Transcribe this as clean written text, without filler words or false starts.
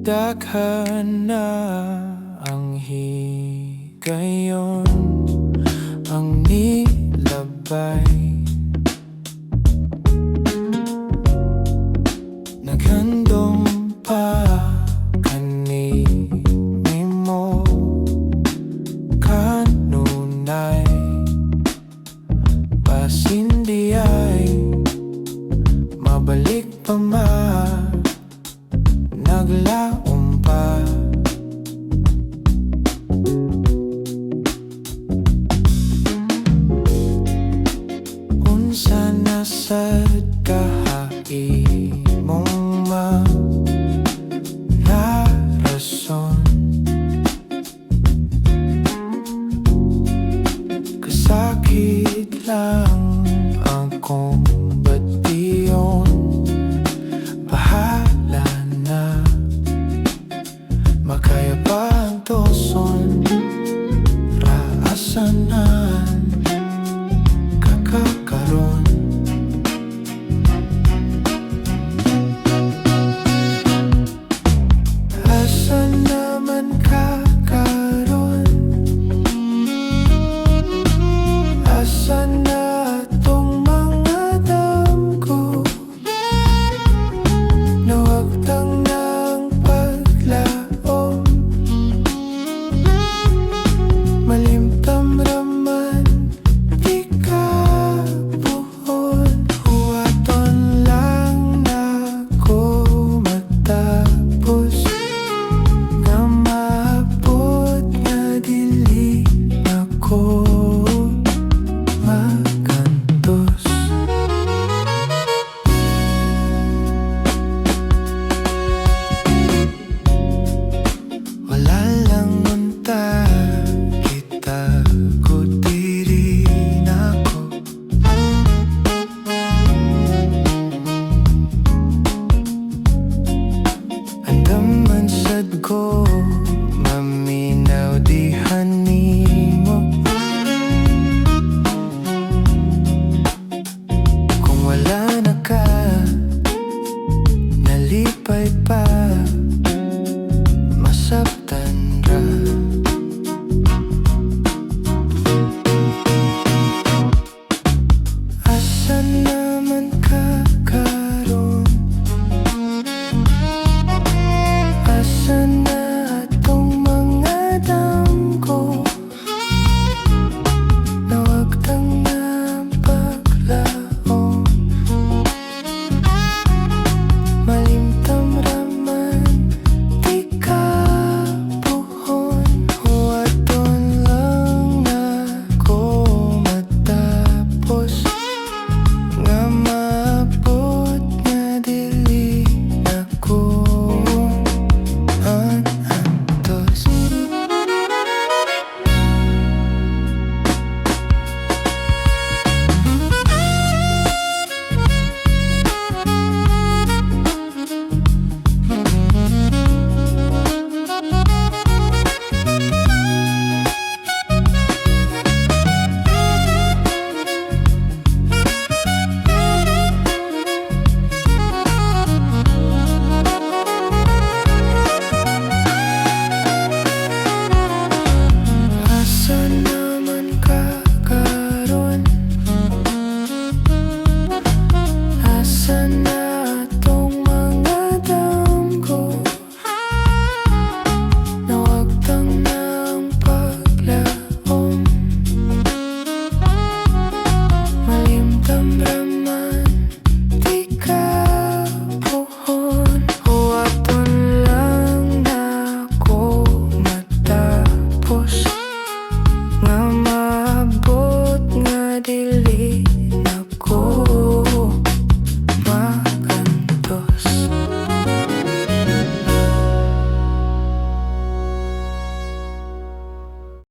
Daghan na ang higayon, ang nilabay. Naghandom pa kani mo kanunay, pasindi ay mabalik pa naglaom pa. Unsa nasad kahai mong narason, kasakit lang akong bation. Bahala na, makaya pa ang toson, raasanan kakakaroon. Asan naman kakaroon? Asan na tong mga damgo? Nawagtang ng paglaom, malimtam raman di ka buhon. Huwaton lang na ko matapos, nga maabot nga dili ako magantos. Wala lang unta kita ko diri nako. Andam man sad ko maminaw dihan nimo. Kung wala na ka, nalipay pa, masabtan ra. Asan naman kakaroon? Asan na atong mga damgo? Nawagtang ng paglaom, malimtam raman di ka buhon. Huwaton lang na ko matapos, nga maabot nga dili ako antos. Asan naman kakaroon? Asan na atong mga damgo? Nawagtang ng paglaom, malimtam raman